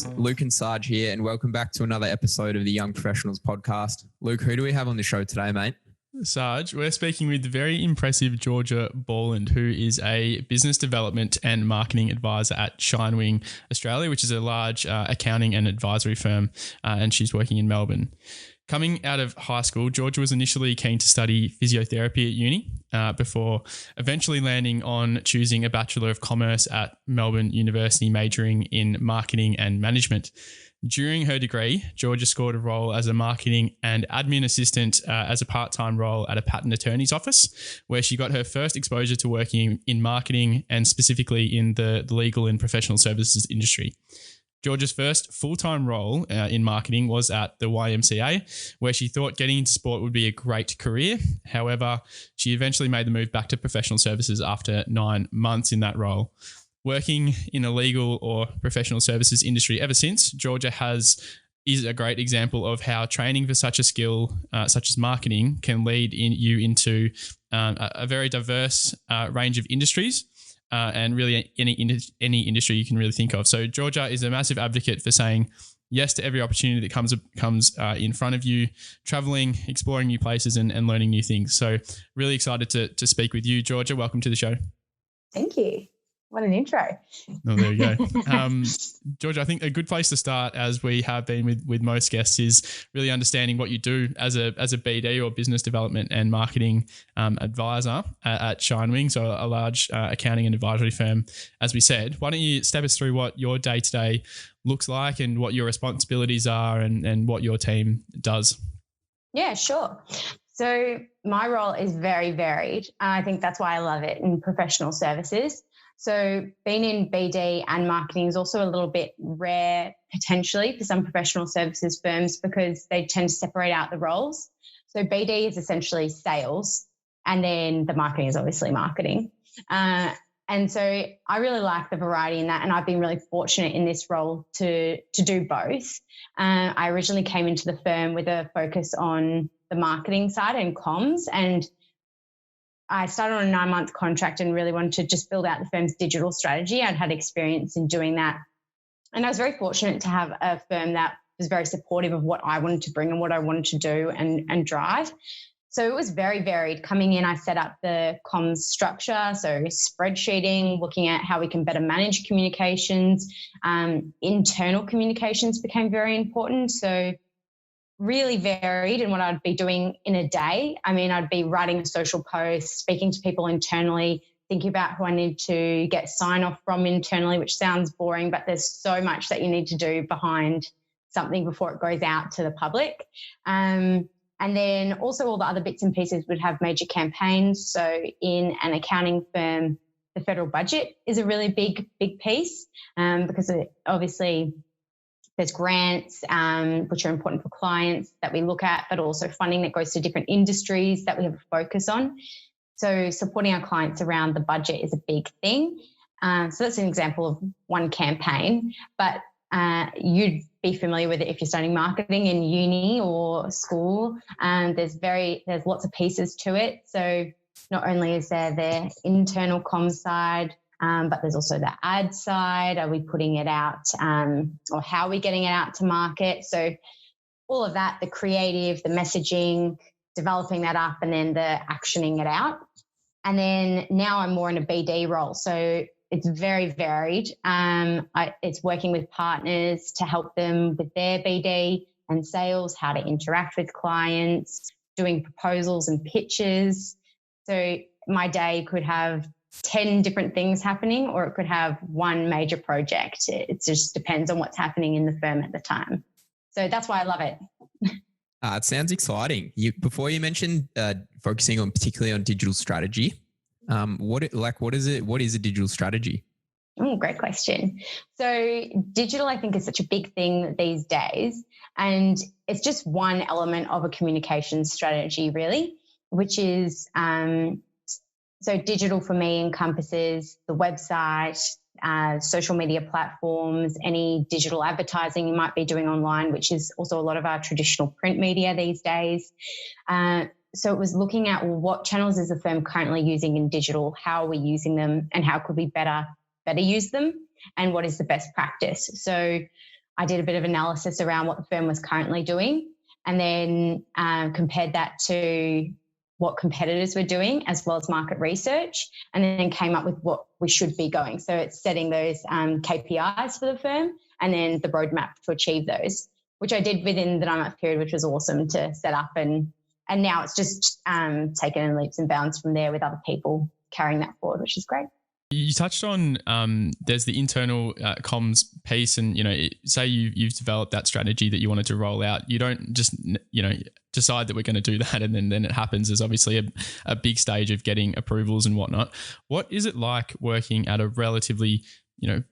guys, Luke and Sarge here, and welcome back to another episode of the Young Professionals podcast. Luke, who do we have on the show today, mate? Sarge, we're speaking with the very impressive Georgia Borland, who is a business development and marketing advisor at Shinewing Australia, which is a large accounting and advisory firm, and she's working in Melbourne. Coming out of high school, Georgia was initially keen to study physiotherapy at uni before eventually landing on choosing a Bachelor of Commerce at Melbourne University, majoring in marketing and management. During her degree, Georgia scored a role as a marketing and admin assistant as a part-time role at a patent attorney's office, where she got her first exposure to working in marketing and specifically in the legal and professional services industry. Georgia's first full-time role in marketing was at the YMCA, where she thought getting into sport would be a great career. However, she eventually made the move back to professional services after 9 months in that role. Working in a legal or professional services industry ever since, Georgia is a great example of how training for such a skill, such as marketing, can lead you into a very diverse range of industries. And really any industry you can really think of. So Georgia is a massive advocate for saying yes to every opportunity that comes in front of you, traveling, exploring new places and learning new things. So really excited to speak with you, Georgia. Welcome to the show. Thank you. What an intro. Oh, there you go. Georgia, I think a good place to start, as we have been with most guests, is really understanding what you do as a BD or business development and marketing advisor at Shinewing, so a large accounting and advisory firm, as we said. Why don't you step us through what your day-to-day looks like and what your responsibilities are and what your team does? Yeah, sure. So my role is very varied. I think that's why I love it in professional services. So being in BD and marketing is also a little bit rare potentially for some professional services firms because they tend to separate out the roles. So BD is essentially sales and then the marketing is obviously marketing. And so I really like the variety in that, and I've been really fortunate in this role to do both. I originally came into the firm with a focus on the marketing side and comms, and I started on a 9-month contract and really wanted to just build out the firm's digital strategy. I'd had experience in doing that. And I was very fortunate to have a firm that was very supportive of what I wanted to bring and what I wanted to do and drive. So it was very varied. Coming in, I set up the comms structure, so spreadsheeting, looking at how we can better manage communications. Internal communications became very important. So really varied in what I'd be doing in a day. I mean, I'd be writing a social post, speaking to people internally, thinking about who I need to get sign off from internally, which sounds boring, but there's so much that you need to do behind something before it goes out to the public. And then also all the other bits and pieces would have major campaigns. So in an accounting firm, the federal budget is a really big piece because obviously there's grants, which are important for clients that we look at, but also funding that goes to different industries that we have a focus on. So supporting our clients around the budget is a big thing. So that's an example of one campaign, but you'd be familiar with it if you're studying marketing in uni or school. There's lots of pieces to it. So not only is there the internal comms side, but there's also the ad side. Are we putting it out or how are we getting it out to market? So all of that, the creative, the messaging, developing that up and then the actioning it out. And then now I'm more in a BD role. So it's very varied. It's working with partners to help them with their BD and sales, how to interact with clients, doing proposals and pitches. So my day could have 10 different things happening, or it could have one major project. It just depends on what's happening in the firm at the time. So that's why I love it. It sounds exciting. Before you mentioned focusing on particularly on digital strategy, what is it? What is a digital strategy? Oh, great question. So digital, I think, is such a big thing these days, and it's just one element of a communication strategy, really, which is so digital for me encompasses the website, social media platforms, any digital advertising you might be doing online, which is also a lot of our traditional print media these days. So it was looking at, well, what channels is the firm currently using in digital? How are we using them and how could we better use them? And what is the best practice? So I did a bit of analysis around what the firm was currently doing, and then compared that to what competitors were doing, as well as market research, and then came up with what we should be going. So it's setting those KPIs for the firm and then the roadmap to achieve those, which I did within the 9-month period, which was awesome to set up. And now it's just taken in leaps and bounds from there with other people carrying that forward, which is great. You touched on there's the internal comms piece, and say you've developed that strategy that you wanted to roll out. You don't just decide that we're going to do that and then it happens. There's obviously a big stage of getting approvals and whatnot. What is it like working at a relatively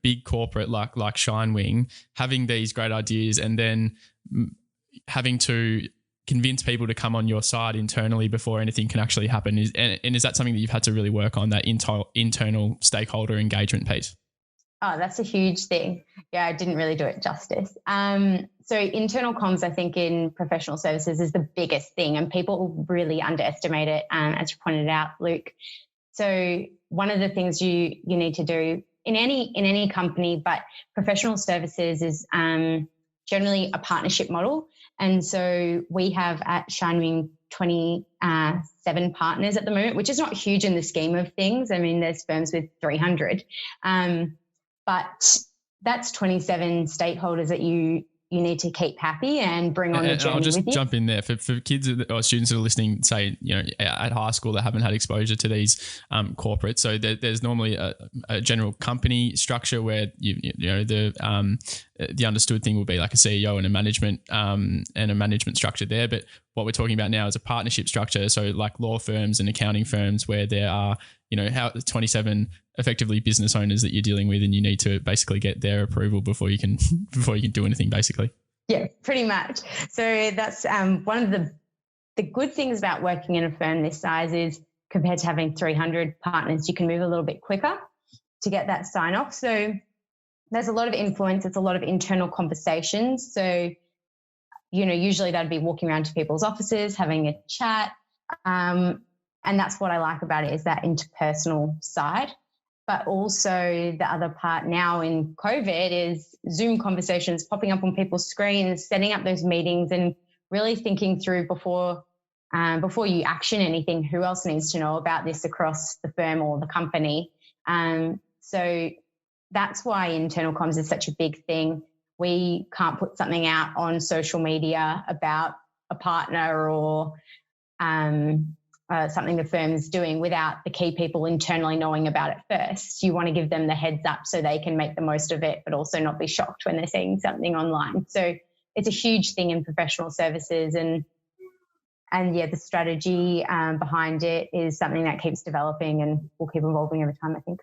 big corporate like Shinewing, having these great ideas and then having to convince people to come on your side internally before anything can actually happen? Is that something that you've had to really work on, that internal stakeholder engagement piece? Oh, that's a huge thing. Yeah, I didn't really do it justice. So internal comms, I think, in professional services is the biggest thing, and people really underestimate it, as you pointed out, Luke. So one of the things you need to do in any company, but professional services is generally a partnership model. And so we have at Shinewing 27 partners at the moment, which is not huge in the scheme of things. I mean, there's firms with 300, but that's 27 stakeholders that you need to keep happy and bring on the journey with you. I'll just jump in there for kids or students that are listening, say, at high school that haven't had exposure to these corporates. So there's normally a general company structure where the understood thing will be like a CEO and a management structure there. But what we're talking about now is a partnership structure. So like law firms and accounting firms where there are 27 effectively business owners that you're dealing with, and you need to basically get their approval before you can do anything, basically. Yeah, pretty much. So that's one of the good things about working in a firm this size is, compared to having 300 partners, you can move a little bit quicker to get that sign off. So there's a lot of influence. It's a lot of internal conversations. So, usually that'd be walking around to people's offices, having a chat. And that's what I like about it, is that interpersonal side. But also the other part now in COVID is Zoom conversations popping up on people's screens, setting up those meetings and really thinking through before you action anything, who else needs to know about this across the firm or the company. So that's why internal comms is such a big thing. We can't put something out on social media about a partner or something the firm is doing without the key people internally knowing about it first. You want to give them the heads up so they can make the most of it, but also not be shocked when they're seeing something online. So it's a huge thing in professional services, and yeah, the strategy behind it is something that keeps developing and will keep evolving over time, I think.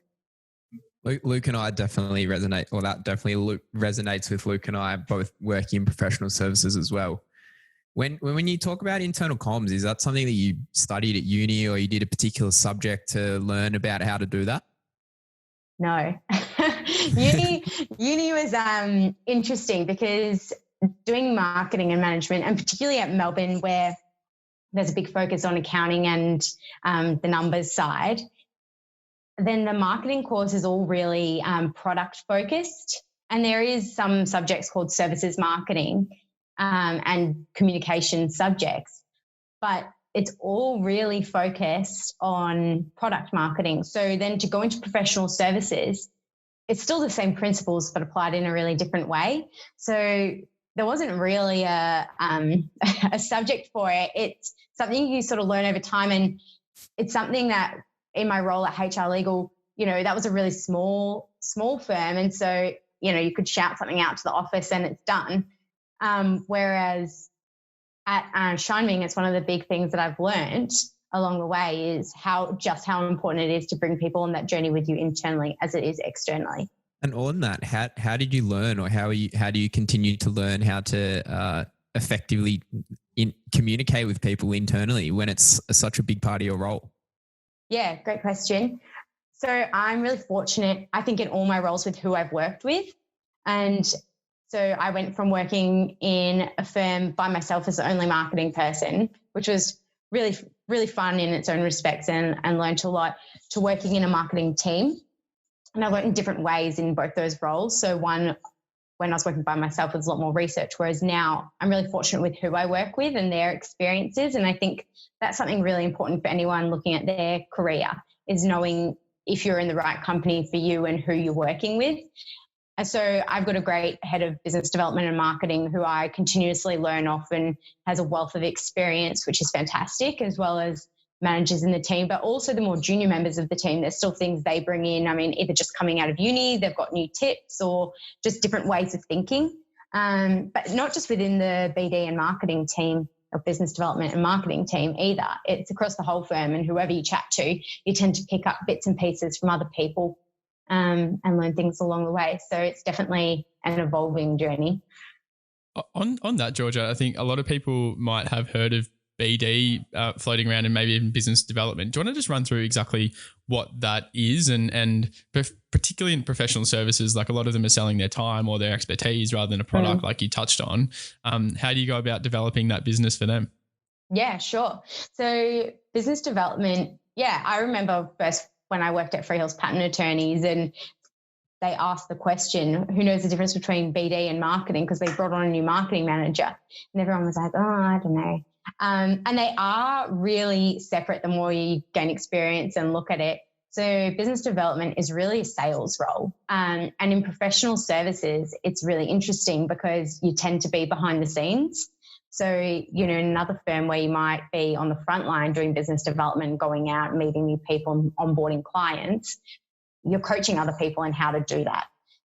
Luke and I definitely resonate, or that definitely resonates with Luke and I, both working in professional services as well. When you talk about internal comms, is that something that you studied at uni, or you did a particular subject to learn about how to do that? No. Uni was interesting because doing marketing and management, and particularly at Melbourne where there's a big focus on accounting and the numbers side, then the marketing course is all really product focused. And there is some subjects called services marketing and communication subjects, but it's all really focused on product marketing. So then to go into professional services, it's still the same principles, but applied in a really different way. So there wasn't really a subject for it. It's something you sort of learn over time. And it's something that in my role at HR Legal, that was a really small firm. And so, you could shout something out to the office and it's done. Whereas at Shinewing, it's one of the big things that I've learned along the way is how important it is to bring people on that journey with you internally as it is externally. And on that, how did you learn, or how do you continue to learn how to effectively communicate with people internally when it's such a big part of your role? Yeah, great question. So I'm really fortunate, I think, in all my roles with who I've worked with. And so I went from working in a firm by myself as the only marketing person, which was really, really fun in its own respects, and learned a lot, to working in a marketing team. And I learned in different ways in both those roles. So one when I was working by myself, it was a lot more research, whereas now I'm really fortunate with who I work with and their experiences. And I think that's something really important for anyone looking at their career, is knowing if you're in the right company for you and who you're working with. And so I've got a great head of business development and marketing who I continuously learn off and has a wealth of experience, which is fantastic, as well as managers in the team, but also the more junior members of the team. There's still things they bring in. I mean, either just coming out of uni, they've got new tips or just different ways of thinking. But not just within the BD and marketing team or business development and marketing team either. It's across the whole firm, and whoever you chat to, you tend to pick up bits and pieces from other people and learn things along the way. So it's definitely an evolving journey. On that, Georgia, I think a lot of people might have heard of BD floating around, and maybe even business development. Do you want to just run through exactly what that is, and particularly in professional services, like a lot of them are selling their time or their expertise rather than a product, like you touched on. How do you go about developing that business for them? Yeah, sure. So business development, I remember first when I worked at Freehills Patent Attorneys, and they asked the question, who knows the difference between BD and marketing? Because they brought on a new marketing manager, and everyone was like, oh, I don't know. And they are really separate the more you gain experience and look at it. So business development is really a sales role. And in professional services, it's really interesting because you tend to be behind the scenes. So, in another firm where you might be on the front line doing business development, going out, meeting new people, onboarding clients, you're coaching other people in how to do that.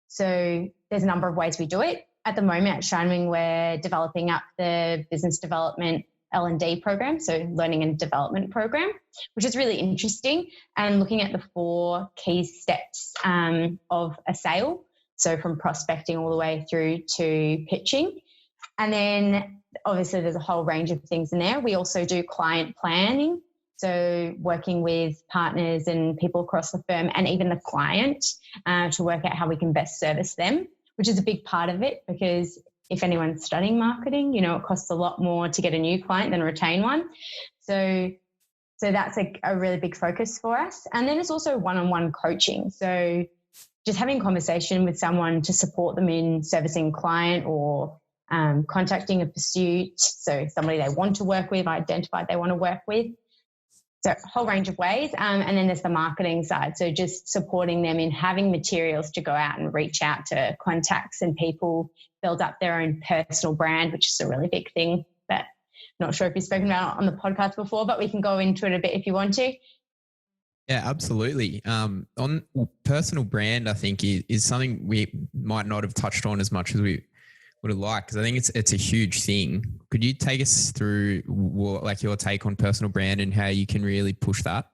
So there's a number of ways we do it. At the moment at Shinewing, we're developing up the business development L&D program, so learning and development program, which is really interesting, and looking at the 4 key steps of a sale. So from prospecting all the way through to pitching. And then obviously there's a whole range of things in there. We also do client planning, so working with partners and people across the firm and even the client to work out how we can best service them, which is a big part of it, because if anyone's studying marketing, it costs a lot more to get a new client than retain one. So that's a really big focus for us. And then it's also one-on-one coaching. So just having a conversation with someone to support them in servicing client or contacting a pursuit. So somebody they want to work with, identified they want to work with. So a whole range of ways. And then there's the marketing side. So just supporting them in having materials to go out and reach out to contacts and people, build up their own personal brand, which is a really big thing that I'm not sure if you've spoken about on the podcast before, but we can go into it a bit if you want to. Yeah, absolutely. On personal brand, I think is something we might not have touched on as much as we would have liked, because I think it's a huge thing. Could you take us through your take on personal brand and how you can really push that?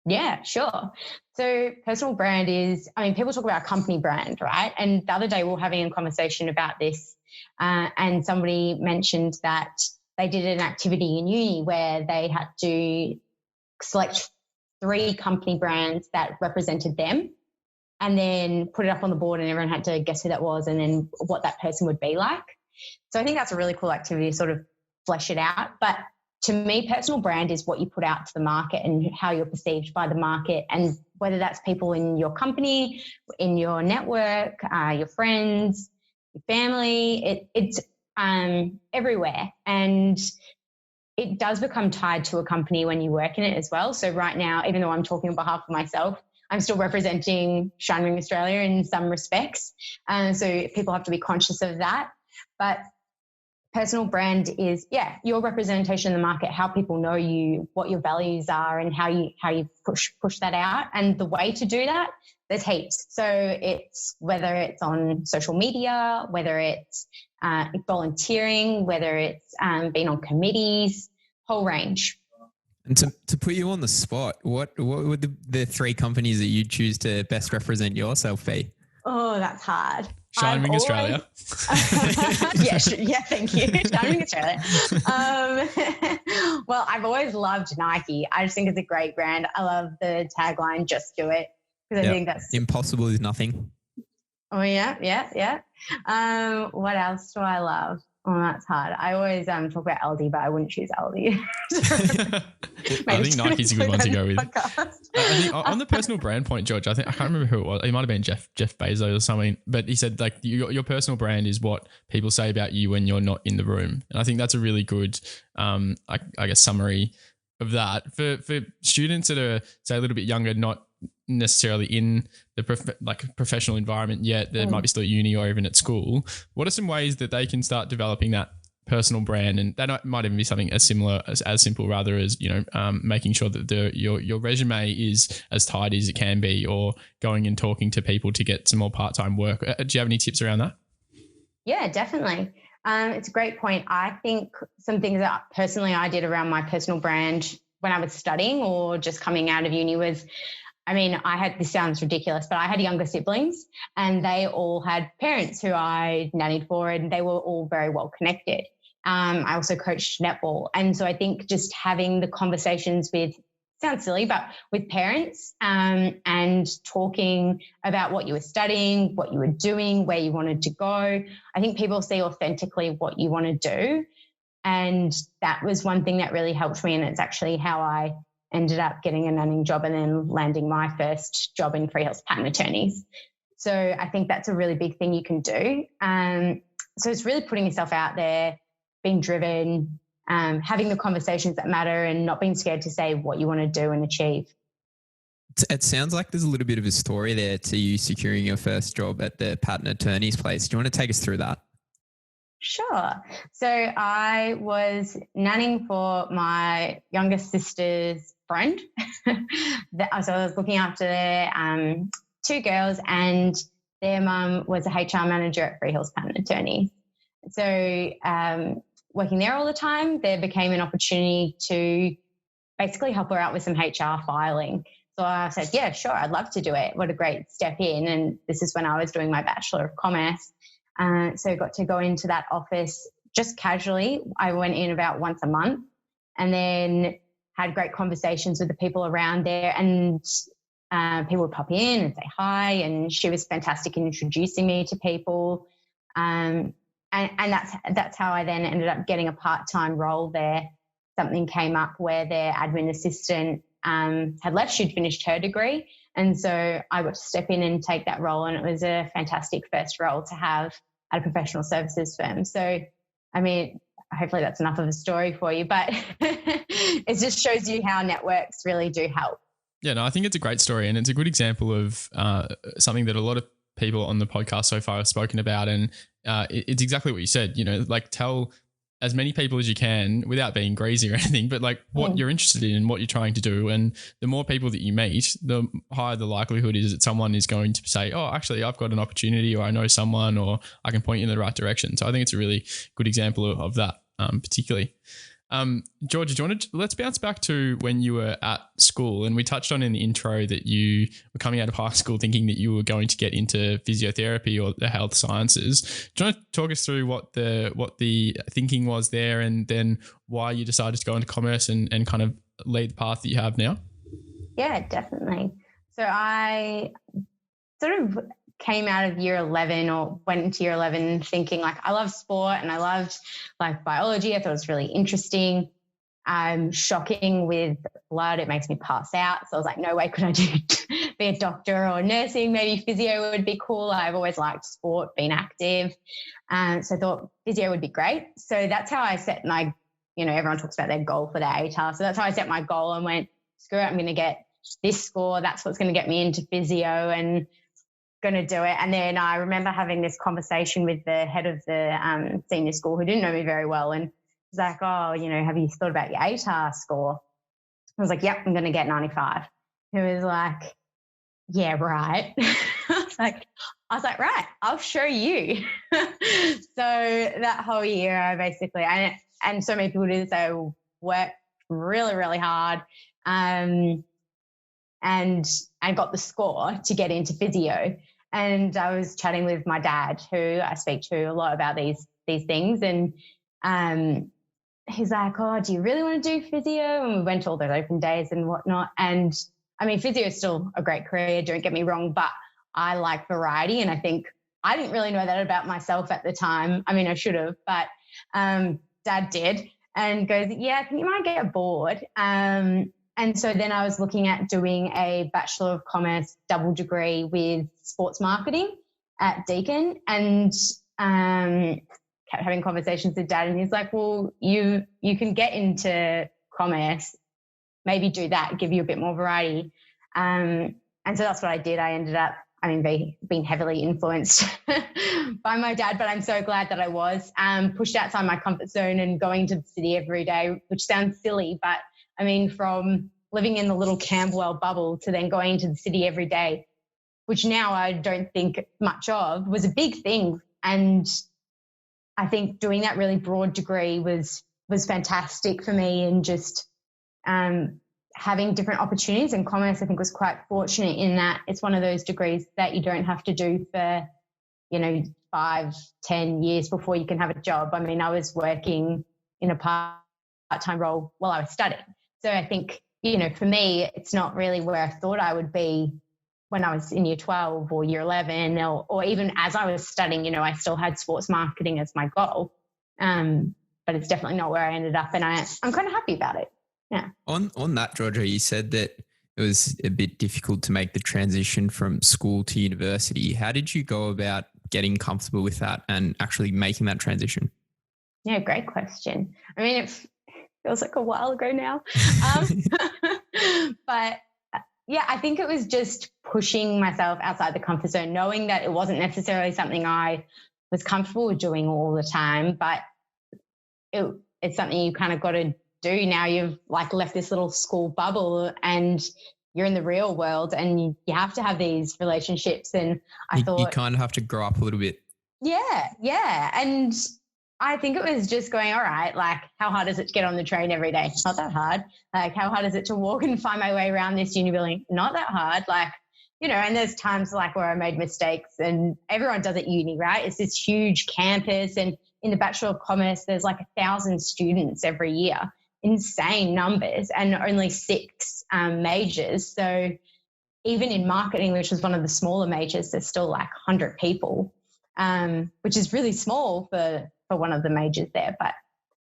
Yeah, sure. So personal brand is, people talk about company brand, right? And the other day we were having a conversation about this and somebody mentioned that they did an activity in uni where they had to select 3 company brands that represented them and then put it up on the board, and everyone had to guess who that was and then what that person would be like. So I think that's a really cool activity to sort of flesh it out. But to me, personal brand is what you put out to the market and how you're perceived by the market, and whether that's people in your company, in your network, your friends, your family, it's everywhere. And it does become tied to a company when you work in it as well. So right now, even though I'm talking on behalf of myself, I'm still representing Shinewing Australia in some respects. So people have to be conscious of that. But personal brand is, your representation in the market, how people know you, what your values are, and how you push that out. And the way to do that, there's heaps. So it's whether it's on social media, whether it's volunteering, whether it's being on committees, whole range. And to put you on the spot, what would the 3 companies that you choose to best represent yourself be? Oh, that's hard. Shinewing Australia. Yeah, thank you. Shinewing Australia. Well, I've always loved Nike. I just think it's a great brand. I love the tagline, just do it. Because I think that's... Impossible is nothing. Oh, yeah. What else do I love? Oh, that's hard. I always talk about Aldi, but I wouldn't choose Aldi. I think Nike's a good one to go with. I think on the personal brand point, George, I can't remember who it was. It might have been Jeff Bezos or something, but he said like your personal brand is what people say about you when you're not in the room. And I think that's a really good, I guess, summary of that for students that are, say, a little bit younger, not necessarily in the professional environment yet. They might be still at uni or even at school. What are some ways that they can start developing that personal brand? And that might even be something as simple rather as, making sure that your resume is as tidy as it can be, or going and talking to people to get some more part-time work. Do you have any tips around that? Yeah, definitely. It's a great point. I think some things that personally I did around my personal brand when I was studying or just coming out of uni was, this sounds ridiculous, but I had younger siblings and they all had parents who I nannied for, and they were all very well connected. I also coached netball. And so I think just having the conversations with, sounds silly, but with parents, and talking about what you were studying, what you were doing, where you wanted to go. I think people see authentically what you want to do. And that was one thing that really helped me. And it's actually how I ended up getting a nannying job and then landing my first job in Freehills Patent Attorneys. So I think that's a really big thing you can do. So it's really putting yourself out there, being driven, having the conversations that matter, and not being scared to say what you want to do and achieve. It sounds like there's a little bit of a story there to you securing your first job at the patent attorney's place. Do you want to take us through that? Sure. So I was nannying for my youngest sister's friend. So I was looking after their two girls, and their mum was a HR manager at Freehills Patent Attorney. So working there all the time, there became an opportunity to basically help her out with some HR filing. So I said, yeah, sure, I'd love to do it. What a great step in. And this is when I was doing my Bachelor of Commerce. So I got to go into that office just casually. I went in about once a month and then had great conversations with the people around there, and people would pop in and say hi, and she was fantastic in introducing me to people. And that's how I then ended up getting a part-time role there. Something came up where their admin assistant had left. She'd finished her degree. And so I got to step in and take that role, and it was a fantastic first role to have at a professional services firm. So, hopefully that's enough of a story for you, but it just shows you how networks really do help. Yeah, no, I think it's a great story, and it's a good example of something that a lot of people on the podcast so far have spoken about. And it's exactly what you said, tell as many people as you can without being greasy or anything, but what you're interested in and what you're trying to do. And the more people that you meet, the higher the likelihood is that someone is going to say, oh, actually, I've got an opportunity, or I know someone, or I can point you in the right direction. So I think it's a really good example of that, particularly. Georgia, do you want to, let's bounce back to when you were at school, and we touched on in the intro that you were coming out of high school thinking that you were going to get into physiotherapy or the health sciences. Do you want to talk us through what the thinking was there, and then why you decided to go into commerce and kind of lead the path that you have now? Yeah, definitely. So I sort of came out of year 11 or went into year 11 thinking I love sport and I loved biology. I thought it was really interesting. I'm shocking with blood. It makes me pass out. So I was like, no way could I be a doctor or nursing. Maybe physio would be cool. I've always liked sport, been active. So I thought physio would be great. So that's how I set my, everyone talks about their goal for their ATAR. So that's how I set my goal and went, screw it, I'm going to get this score. That's what's going to get me into physio and going to do it. And then I remember having this conversation with the head of the senior school, who didn't know me very well, and was like, oh, have you thought about your ATAR score? I was like, yep, I'm going to get 95. He was like, yeah, right. I was like, right, I'll show you. So that whole year I basically, and so many people do, so worked really, really hard. And I got the score to get into physio. And I was chatting with my dad, who I speak to a lot about these things. And he's like, oh, do you really want to do physio? And we went to all those open days and whatnot. And physio is still a great career, don't get me wrong, but I like variety. And I think I didn't really know that about myself at the time. I should have, but Dad did, and goes, yeah, I think you might get bored. And so then I was looking at doing a Bachelor of Commerce double degree with sports marketing at Deakin, and kept having conversations with Dad, and he's like, well, you can get into commerce, maybe do that, give you a bit more variety. And so that's what I did. I ended up, being heavily influenced by my dad, but I'm so glad that I was pushed outside my comfort zone and going to the city every day, which sounds silly, but from living in the little Camberwell bubble to then going to the city every day, which now I don't think much of, was a big thing. And I think doing that really broad degree was fantastic for me, and just having different opportunities. And commerce, I think, was quite fortunate in that it's one of those degrees that you don't have to do for, 5-10 years before you can have a job. I was working in a part-time role while I was studying. So I think, for me, it's not really where I thought I would be when I was in year 12 or year 11, or even as I was studying, I still had sports marketing as my goal. But it's definitely not where I ended up, and I'm kind of happy about it. Yeah. On that, Georgia, you said that it was a bit difficult to make the transition from school to university. How did you go about getting comfortable with that and actually making that transition? Yeah, great question. It feels like a while ago now. But yeah, I think it was just pushing myself outside the comfort zone, knowing that it wasn't necessarily something I was comfortable with doing all the time, but it's something you kind of got to do now. You've left this little school bubble and you're in the real world, and you have to have these relationships. And I thought you kind of have to grow up a little bit. Yeah. And I think it was just going, all right, how hard is it to get on the train every day? Not that hard. How hard is it to walk and find my way around this uni building? Not that hard. And there's times where I made mistakes, and everyone does at uni, right? It's this huge campus, and in the Bachelor of Commerce, there's 1,000 students every year, insane numbers, and only 6 majors. So even in marketing, which was one of the smaller majors, there's still 100 people, which is really small for one of the majors there. But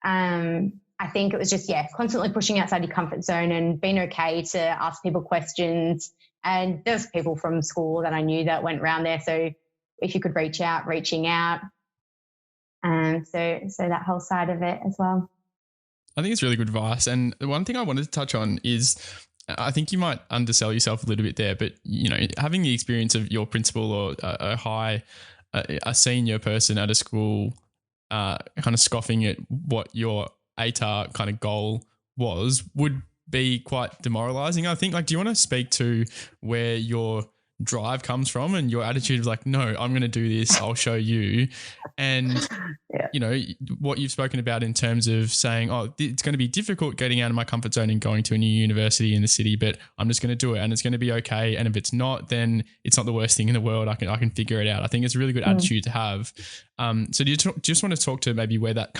I think it was just, constantly pushing outside your comfort zone and being okay to ask people questions. And there was people from school that I knew that went around there. So if you could reaching out. So that whole side of it as well. I think it's really good advice. And the one thing I wanted to touch on is, I think you might undersell yourself a little bit there, but having the experience of your principal or a senior person at a school kind of scoffing at what your ATAR kind of goal would be quite demoralizing. I think, do you want to speak to where your drive comes from and your attitude of no, I'm going to do this, I'll show you. And, what you've spoken about in terms of saying, it's going to be difficult getting out of my comfort zone and going to a new university in the city, but I'm just going to do it and it's going to be okay. And if it's not, then it's not the worst thing in the world. I can figure it out. I think it's a really good attitude to have. So do you just want to talk to maybe where that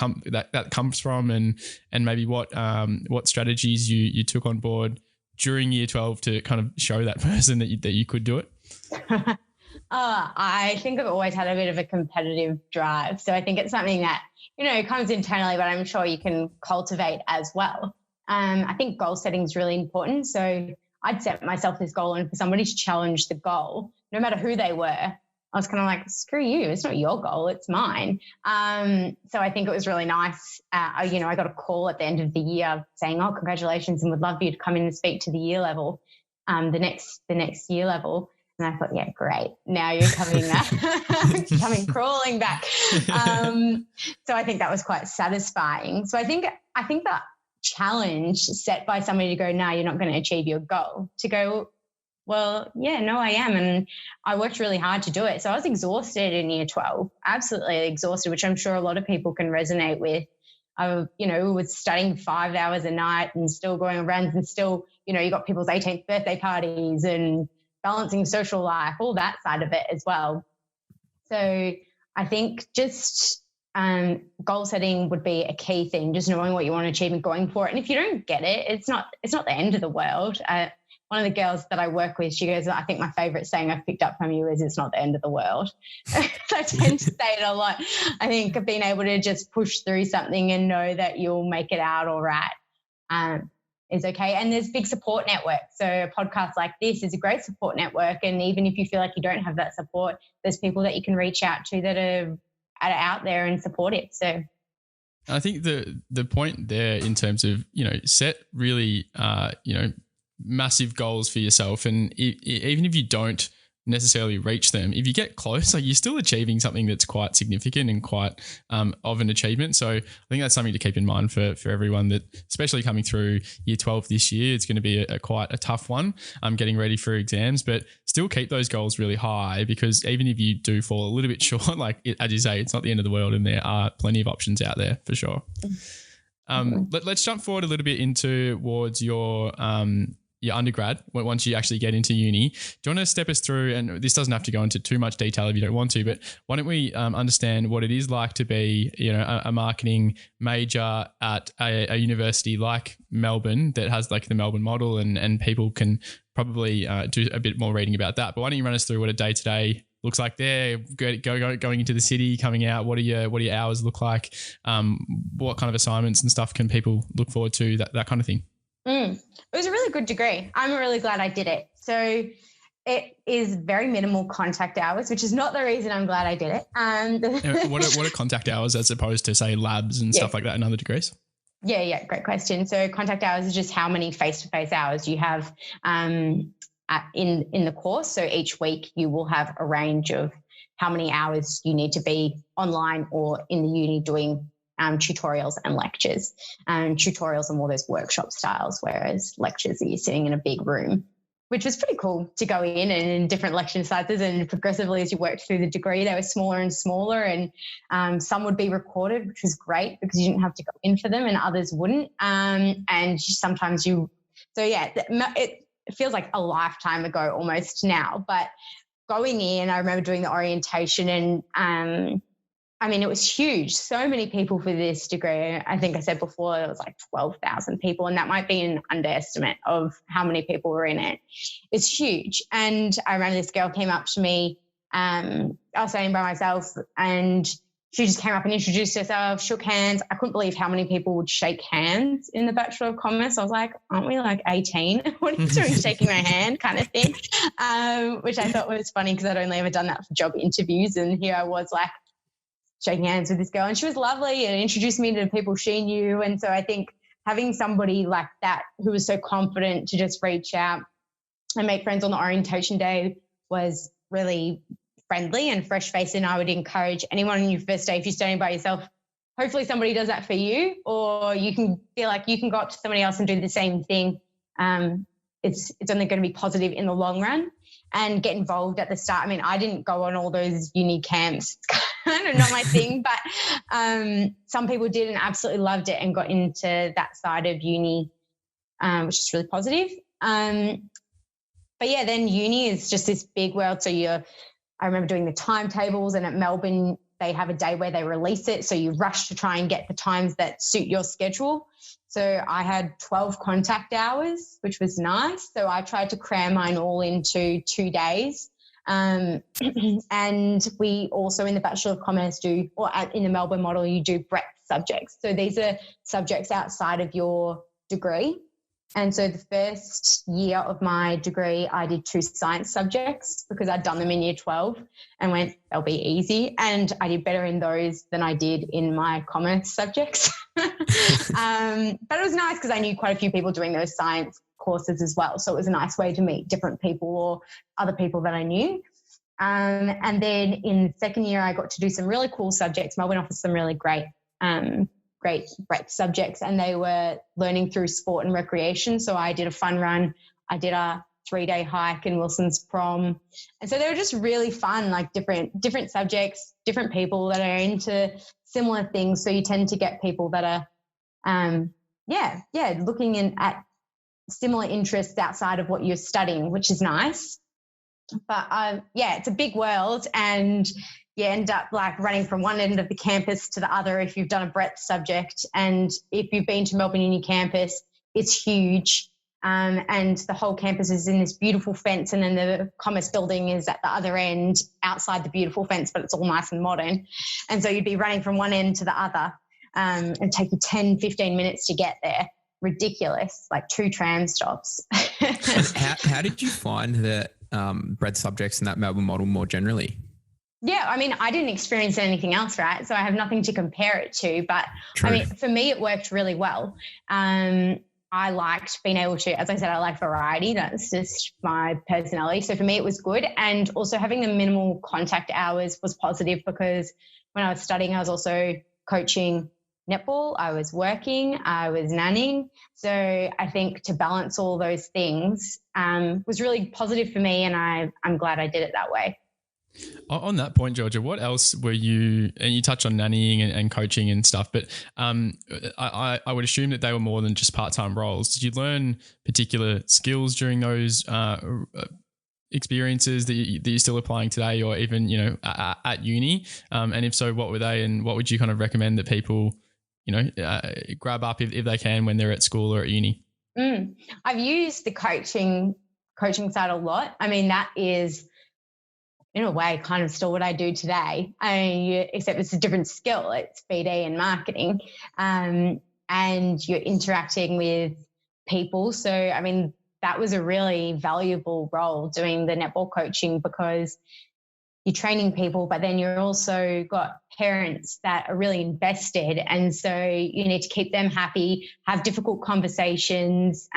comes from, and maybe what strategies you took on board during year 12 to kind of show that person that you could do it? I think I've always had a bit of a competitive drive. So I think it's something that, comes internally, but I'm sure you can cultivate as well. I think goal setting is really important. So I'd set myself this goal, and for somebody to challenge the goal, no matter who they were, I was kind of screw you, it's not your goal, it's mine. So I think it was really nice. I got a call at the end of the year saying, congratulations, and would love you to come in and speak to the year level, the next year level. And I thought, yeah, great. Now you're coming crawling back. So I think that was quite satisfying. So I think that challenge set by somebody to go, no, you're not going to achieve your goal, to go, well, yeah, no, I am. And I worked really hard to do it. So I was exhausted in year 12, absolutely exhausted, which I'm sure a lot of people can resonate with. I, was studying 5 hours a night and still going on runs, and still, you got people's 18th birthday parties and balancing social life, all that side of it as well. So I think just goal setting would be a key thing, just knowing what you want to achieve and going for it. And if you don't get it, it's not the end of the world. one of the girls that I work with, she goes, I think my favorite saying I've picked up from you is it's not the end of the world. I tend to say it a lot. I think being able to just push through something and know that you'll make it out all right is okay. And there's big support networks. So a podcast like this is a great support network. And even if you feel like you don't have that support, there's people that you can reach out to that are out there and support it. So I think the point there in terms of, set really, massive goals for yourself. And even if you don't necessarily reach them, if you get close, like you're still achieving something that's quite significant and quite of an achievement. So I think that's something to keep in mind for everyone, that especially coming through year 12 this year, it's going to be quite a tough one. Getting ready for exams, but still keep those goals really high, because even if you do fall a little bit short, as you say, it's not the end of the world, and there are plenty of options out there for sure. Let's jump forward a little bit towards your undergrad, once you actually get into uni. Do you want to step us through, and this doesn't have to go into too much detail if you don't want to, but why don't we understand what it is like to be, a marketing major at a university like Melbourne that has the Melbourne model, and people can probably do a bit more reading about that. But why don't you run us through what a day-to-day looks like there, going into the city, coming out, what do your hours look like? What kind of assignments and stuff can people look forward to, that kind of thing? It was a really good degree. I'm really glad I did it. So it is very minimal contact hours, which is not the reason I'm glad I did it. What are contact hours as opposed to, say, labs and stuff like that in other degrees? Yeah, great question. So contact hours is just how many face-to-face hours you have in the course. So each week you will have a range of how many hours you need to be online or in the uni doing tutorials and lectures. Tutorials are more those workshop styles, whereas lectures are you sitting in a big room, which was pretty cool to go in, and in different lecture sizes, and progressively as you worked through the degree, they were smaller and smaller, and some would be recorded, which was great because you didn't have to go in for them, and others wouldn't. And sometimes it feels like a lifetime ago almost now, but going in, I remember doing the orientation, and it was huge. So many people for this degree. I think I said before it was 12,000 people, and that might be an underestimate of how many people were in it. It's huge. And I remember this girl came up to me. I was standing by myself, and she just came up and introduced herself, shook hands. I couldn't believe how many people would shake hands in the Bachelor of Commerce. I was like, aren't we 18? What are you doing shaking my hand kind of thing? Which I thought was funny because I'd only ever done that for job interviews, and here I was shaking hands with this girl, and she was lovely and introduced me to the people she knew. And so I think having somebody like that who was so confident to just reach out and make friends on the orientation day was really friendly and fresh-faced. And I would encourage anyone on your first day, if you're standing by yourself, hopefully somebody does that for you, or you can feel like you can go up to somebody else and do the same thing. It's only going to be positive in the long run. And get involved at the start. I didn't go on all those uni camps. It's kind of not my thing, but some people did and absolutely loved it and got into that side of uni, which is really positive. But yeah, then uni is just this big world. So I remember doing the timetables, and at Melbourne, they have a day where they release it. So you rush to try and get the times that suit your schedule. So I had 12 contact hours, which was nice. So I tried to cram mine all into 2 days. And we also in the Bachelor of Commerce in the Melbourne model, you do breadth subjects. So these are subjects outside of your degree. And so the first year of my degree, I did 2 science subjects because I'd done them in year 12 and went, they'll be easy. And I did better in those than I did in my commerce subjects. But it was nice because I knew quite a few people doing those science courses as well. So it was a nice way to meet different people or other people that I knew. And then in the second year, I got to do some really cool subjects. Melbourne offers some really great breadth subjects, and they were learning through sport and recreation. So I did a fun run. I did a 3-day hike in Wilson's Prom. And so they were just really fun, different subjects, different people that are into similar things. So you tend to get people that are, looking at similar interests outside of what you're studying, which is nice. But it's a big world, and you end up running from one end of the campus to the other if you've done a breadth subject. And if you've been to Melbourne Uni campus, it's huge. And the whole campus is in this beautiful fence, and then the Commerce building is at the other end outside the beautiful fence, but it's all nice and modern. And so you'd be running from one end to the other, and take you 10, 15 minutes to get there. Ridiculous, like 2 tram stops. How did you find the breadth subjects in that Melbourne model more generally? Yeah, I mean, I didn't experience anything else, right? So I have nothing to compare it to. But True. I mean, for me, it worked really well. I liked being able to, as I said, I like variety. That's just my personality. So for me, it was good. And also having the minimal contact hours was positive, because when I was studying, I was also coaching netball, I was working, I was nannying. So I think to balance all those things was really positive for me, and I'm glad I did it that way. On that point, Georgia, what else were you, and you touched on nannying and coaching and stuff, but I would assume that they were more than just part-time roles. Did you learn particular skills during those experiences that you're still applying today, or even, at uni? And if so, what were they, and what would you kind of recommend that people, grab up if they can when they're at school or at uni? I've used the coaching side a lot. I mean, that is, in a way, kind of still what I do today. Except it's a different skill. It's BD and marketing, and you're interacting with people. So, I mean, that was a really valuable role, doing the netball coaching, because you're training people, but then you're also got parents that are really invested. And so you need to keep them happy, have difficult conversations,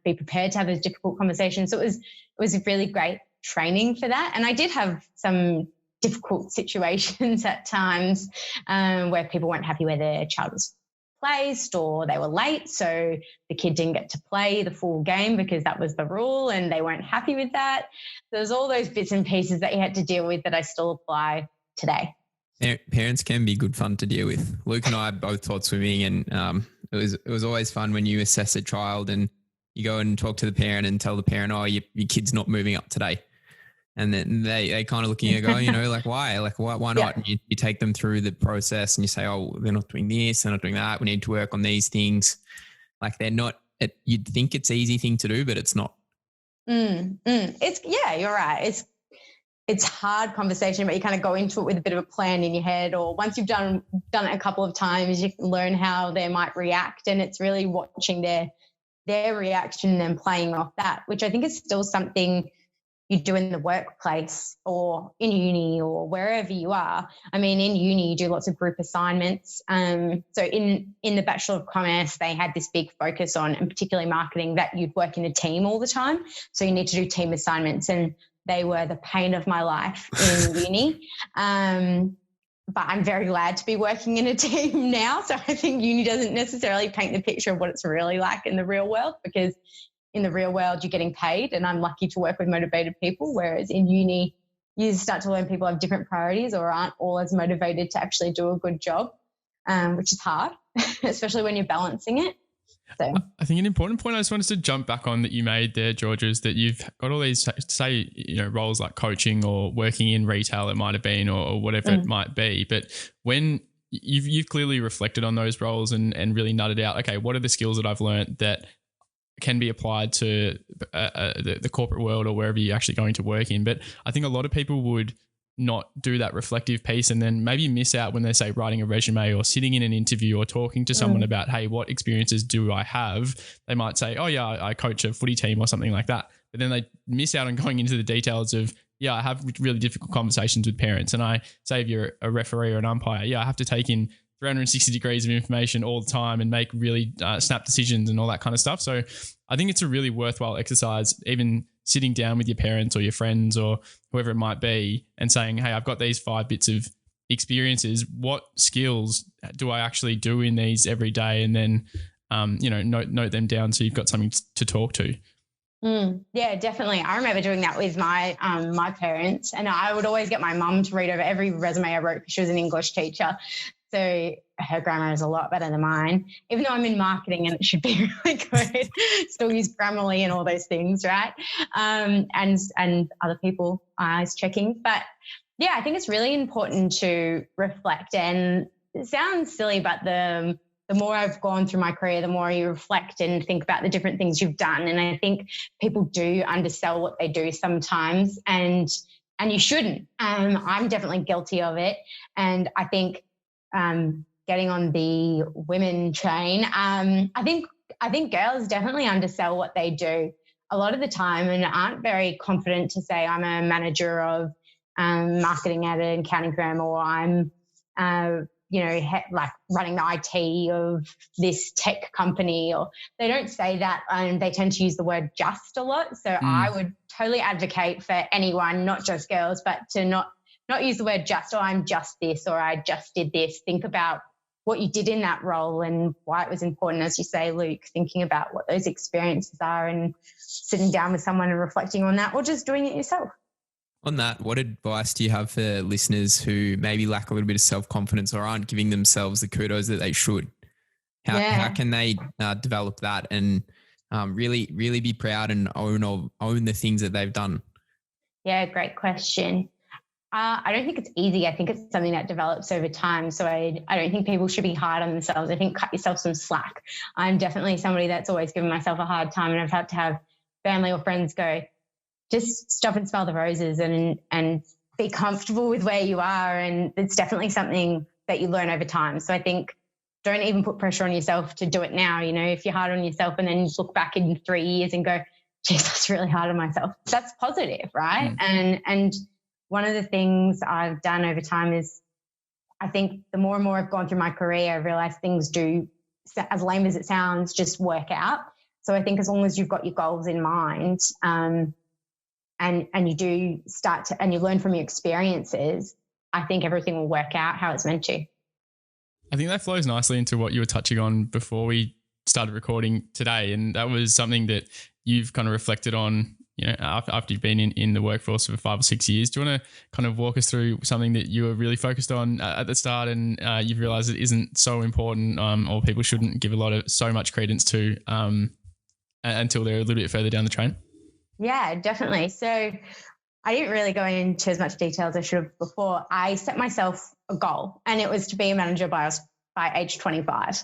be prepared to have those difficult conversations. So it was a really great training for that. And I did have some difficult situations at times where people weren't happy where their child was placed, or they were late, so the kid didn't get to play the full game because that was the rule, and they weren't happy with that. There's all those bits and pieces that you had to deal with that I still apply today. Parents can be good fun to deal with. Luke and I both taught swimming, and it was always fun when you assess a child and you go and talk to the parent and tell the parent, oh, your kid's not moving up today. And then they kind of look at you and go, like, why? Like, why not? Yeah. And you take them through the process and you say, oh, they're not doing this, they're not doing that. We need to work on these things. Like, they're not, you'd think it's an easy thing to do, but it's not. You're right. It's hard conversation, but you kind of go into it with a bit of a plan in your head, or once you've done it a couple of times, you can learn how they might react. And it's really watching their reaction and then playing off that, which I think is still something you do in the workplace or in uni or wherever you are. I mean, in uni, you do lots of group assignments. So in the Bachelor of Commerce, they had this big focus on, and particularly marketing, that you'd work in a team all the time. So you need to do team assignments, and they were the pain of my life in uni. But I'm very glad to be working in a team now. So I think uni doesn't necessarily paint the picture of what it's really like in the real world, because in the real world, you're getting paid, and I'm lucky to work with motivated people. Whereas in uni, you start to learn people have different priorities or aren't all as motivated to actually do a good job, which is hard, especially when you're balancing it. So I think an important point I just wanted to jump back on that you made there, Georgia, is that you've got all these, say, roles like coaching or working in retail, it might have been, or whatever it might be. But when you've clearly reflected on those roles and really nutted out, okay, what are the skills that I've learned that can be applied to the corporate world or wherever you're actually going to work in. But I think a lot of people would not do that reflective piece, and then maybe miss out when they say writing a resume or sitting in an interview or talking to someone about, hey, what experiences do I have? They might say, oh yeah, I coach a footy team or something like that. But then they miss out on going into the details of, yeah, I have really difficult conversations with parents. And I say, if you're a referee or an umpire, yeah, I have to take in 360 degrees of information all the time and make really snap decisions and all that kind of stuff. So I think it's a really worthwhile exercise, even sitting down with your parents or your friends or whoever it might be and saying, hey, I've got these 5 bits of experiences. What skills do I actually do in these every day? And then, note them down so you've got something to talk to. Yeah, definitely. I remember doing that with my my parents, and I would always get my mum to read over every resume I wrote because she was an English teacher. So her grammar is a lot better than mine, even though I'm in marketing and it should be really good. Still use Grammarly and all those things, right? And other people eyes checking. But yeah, I think it's really important to reflect. And it sounds silly, but the the more I've gone through my career, the more you reflect and think about the different things you've done. And I think people do undersell what they do sometimes, and you shouldn't. I'm definitely guilty of it. And I think getting on the women train, I think girls definitely undersell what they do a lot of the time and aren't very confident to say I'm a manager of marketing at an accounting firm, or I'm like running the IT of this tech company, or they don't say that, and they tend to use the word just a lot. So I would totally advocate for anyone, not just girls, but to not use the word just, or I'm just this, or I just did this. Think about what you did in that role and why it was important, as you say, Luke, thinking about what those experiences are and sitting down with someone and reflecting on that, or just doing it yourself. On that, what advice do you have for listeners who maybe lack a little bit of self-confidence or aren't giving themselves the kudos that they should? How can they develop that and really be proud and own the things that they've done? Yeah, great question. I don't think it's easy. I think it's something that develops over time. So I don't think people should be hard on themselves. I think cut yourself some slack. I'm definitely somebody that's always given myself a hard time, and I've had to have family or friends go, just stop and smell the roses and be comfortable with where you are. And it's definitely something that you learn over time. So I think don't even put pressure on yourself to do it now. You know, if you're hard on yourself and then you look back in 3 years and go, geez, that's really hard on myself, that's positive, right? And one of the things I've done over time is, I think the more and more I've gone through my career, I've realized things do, as lame as it sounds, just work out. So I think as long as you've got your goals in mind, and you do start to, and you learn from your experiences, I think everything will work out how it's meant to. I think that flows nicely into what you were touching on before we started recording today. And that was something that you've kind of reflected on, you know, after you've been in the workforce for 5 or 6 years. Do you want to kind of walk us through something that you were really focused on at the start and you've realized it isn't so important, or people shouldn't give so much credence to until they're a little bit further down the train? Yeah, definitely. So I didn't really go into as much detail as I should have before. I set myself a goal, and it was to be a manager by age 25.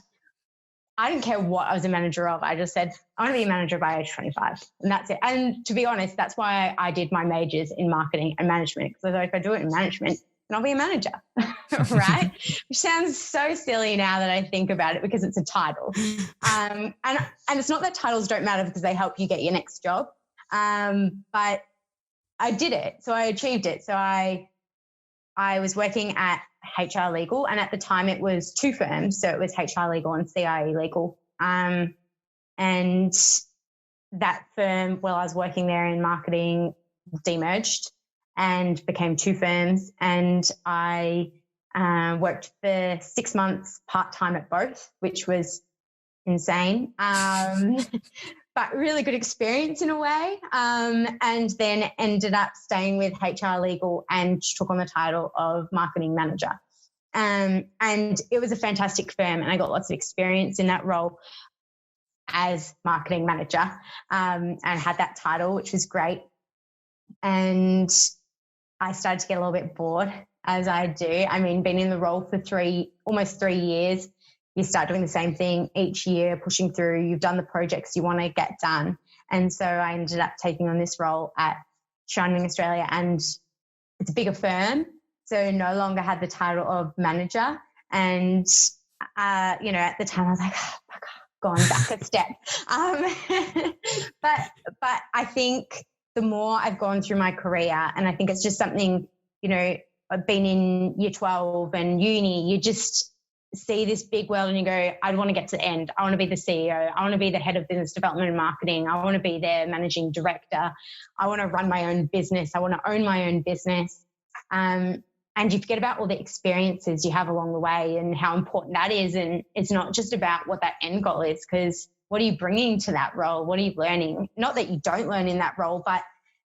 I didn't care what I was a manager of. I just said, I want to be a manager by age 25. And that's it. And to be honest, that's why I did my majors in marketing and management. Because I thought if I do it in management, then I'll be a manager, right? Which sounds so silly now that I think about it, because it's a title. And it's not that titles don't matter, because they help you get your next job. But I did it. So I achieved it. So I was working at HR Legal, and at the time it was 2 firms. So it was HR Legal and CIE Legal. And that firm, while I was working there in marketing, demerged and became 2 firms. And I worked for 6 months part-time at both, which was insane. But really good experience in a way, and then ended up staying with HR Legal and took on the title of marketing manager. And it was a fantastic firm, and I got lots of experience in that role as marketing manager, and had that title, which was great. And I started to get a little bit bored, as I do. I mean, being in the role for almost 3 years, you start doing the same thing each year, pushing through. You've done the projects you want to get done. And so I ended up taking on this role at Shining Australia, and it's a bigger firm, so no longer had the title of manager. And, at the time I was like, going back a step. But I think the more I've gone through my career, and I think it's just something, I've been in year 12 and uni, you just see this big world and you go, I want to get to the end. I want to be the CEO. I want to be the head of business development and marketing. I want to be their managing director. I want to run my own business. I want to own my own business. And you forget about all the experiences you have along the way and how important that is. And it's not just about what that end goal is, because what are you bringing to that role? What are you learning? Not that you don't learn in that role, but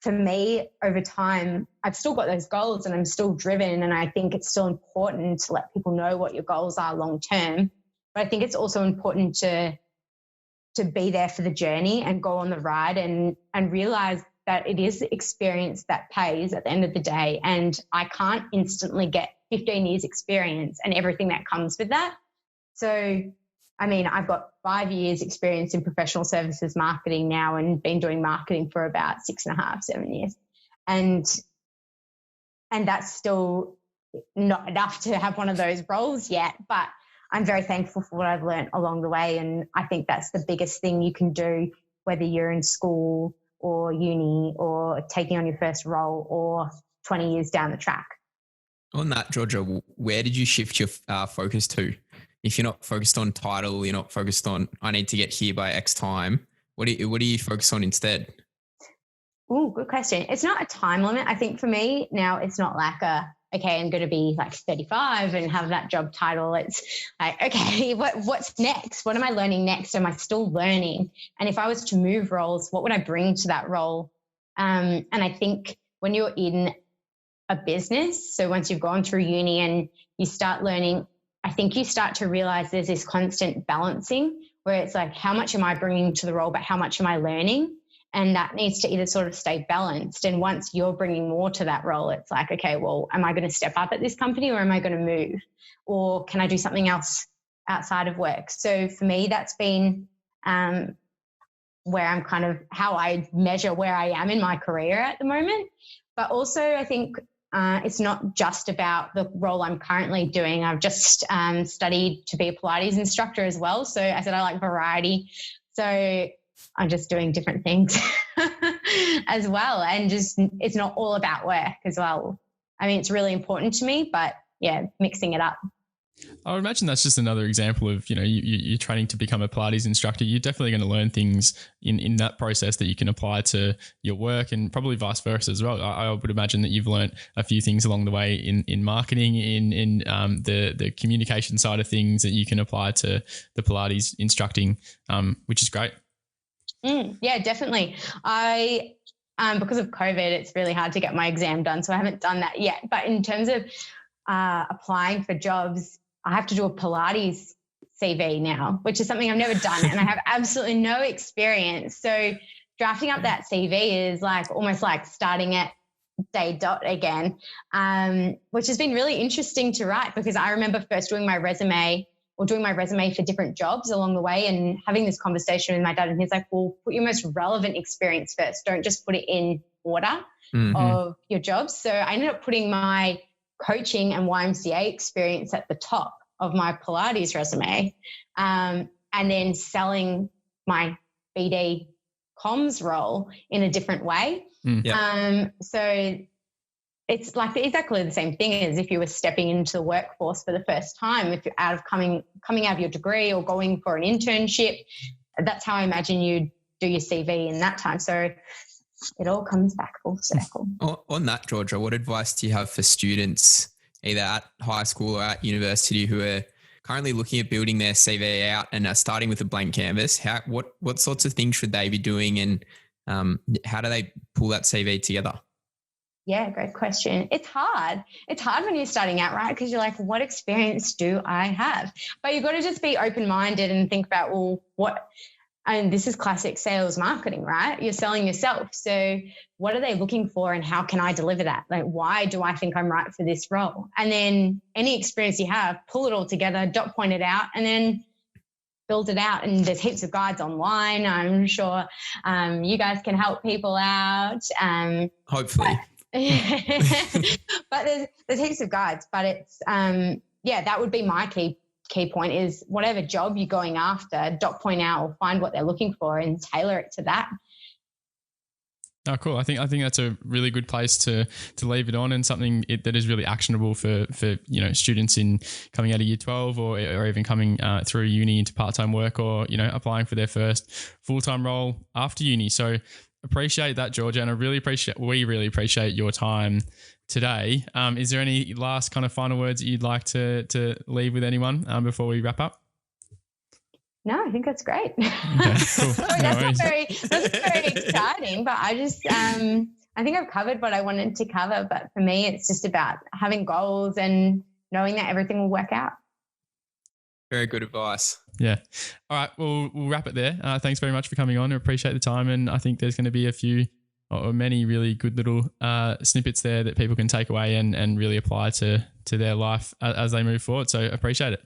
for me, over time, I've still got those goals and I'm still driven. And I think it's still important to let people know what your goals are long term. But I think it's also important to be there for the journey and go on the ride and realize that it is experience that pays at the end of the day. And I can't instantly get 15 years experience and everything that comes with that. So I mean, I've got 5 years experience in professional services marketing now and been doing marketing for about 6.5, 7 years. And that's still not enough to have one of those roles yet, but I'm very thankful for what I've learned along the way. And I think that's the biggest thing you can do, whether you're in school or uni or taking on your first role or 20 years down the track. On that, Georgia, where did you shift your focus to? If you're not focused on title, you're not focused on, I need to get here by X time, what do you focus on instead? Oh, good question. It's not a time limit. I think for me now, it's not like okay, I'm going to be like 35 and have that job title. It's like, okay, what's next? What am I learning next? Am I still learning? And if I was to move roles, what would I bring to that role? And I think when you're in a business, so once you've gone through uni and you start learning, I think you start to realize there's this constant balancing where it's like, how much am I bringing to the role, but how much am I learning? And that needs to either sort of stay balanced. And once you're bringing more to that role, it's like, okay, well, am I going to step up at this company or am I going to move? Or can I do something else outside of work? So for me, that's been where I'm kind of how I measure where I am in my career at the moment. But also I think it's not just about the role I'm currently doing. I've just studied to be a Pilates instructor as well. So I said I like variety. So I'm just doing different things as well. And just it's not all about work as well. I mean, it's really important to me, but yeah, mixing it up. I would imagine that's just another example of, you're training to become a Pilates instructor. You're definitely going to learn things in that process that you can apply to your work and probably vice versa as well. I would imagine that you've learned a few things along the way in marketing, in the communication side of things that you can apply to the Pilates instructing, which is great. Yeah, definitely. I because of COVID, it's really hard to get my exam done, so I haven't done that yet. But in terms of applying for jobs, I have to do a Pilates CV now, which is something I've never done, and I have absolutely no experience. So drafting up that CV is like almost like starting at day dot again, which has been really interesting to write, because I remember first doing my resume for different jobs along the way and having this conversation with my dad, and he's like, well, put your most relevant experience first. Don't just put it in order of your jobs. So I ended up putting my coaching and YMCA experience at the top of my Pilates resume, and then selling my BD comms role in a different way. So it's like exactly the same thing as if you were stepping into the workforce for the first time. If you're coming out of your degree or going for an internship, that's how I imagine you do your CV in that time. So it all comes back full circle. On that, Georgia, what advice do you have for students either at high school or at university who are currently looking at building their CV out and are starting with a blank canvas? What sorts of things should they be doing, and how do they pull that CV together? Yeah, great question. It's hard. It's hard when you're starting out, right? Because you're like, what experience do I have? But you've got to just be open-minded and think about, well, and this is classic sales marketing, right? You're selling yourself. So what are they looking for and how can I deliver that? Like, why do I think I'm right for this role? And then any experience you have, pull it all together, dot point it out, and then build it out. And there's heaps of guides online. I'm sure you guys can help people out. Hopefully. But there's heaps of guides, but it's, that would be my key point is whatever job you're going after, dot point out or find what they're looking for and tailor it to that. Oh, cool. I think that's a really good place to leave it on, and something that is really actionable for students in coming out of year 12 or even coming through uni into part-time work, or applying for their first full-time role after uni. So appreciate that, Georgia, and we really appreciate your time today. Is there any last kind of final words that you'd like to leave with anyone before we wrap up? No, I think that's great. Okay, cool. Sorry, that's very exciting, but I just I think I've covered what I wanted to cover. But for me, it's just about having goals and knowing that everything will work out. Very good advice. Yeah. All right. Well, we'll wrap it there. Thanks very much for coming on. I appreciate the time. And I think there's going to be a few or many really good little snippets there that people can take away and really apply to their life as they move forward. So appreciate it.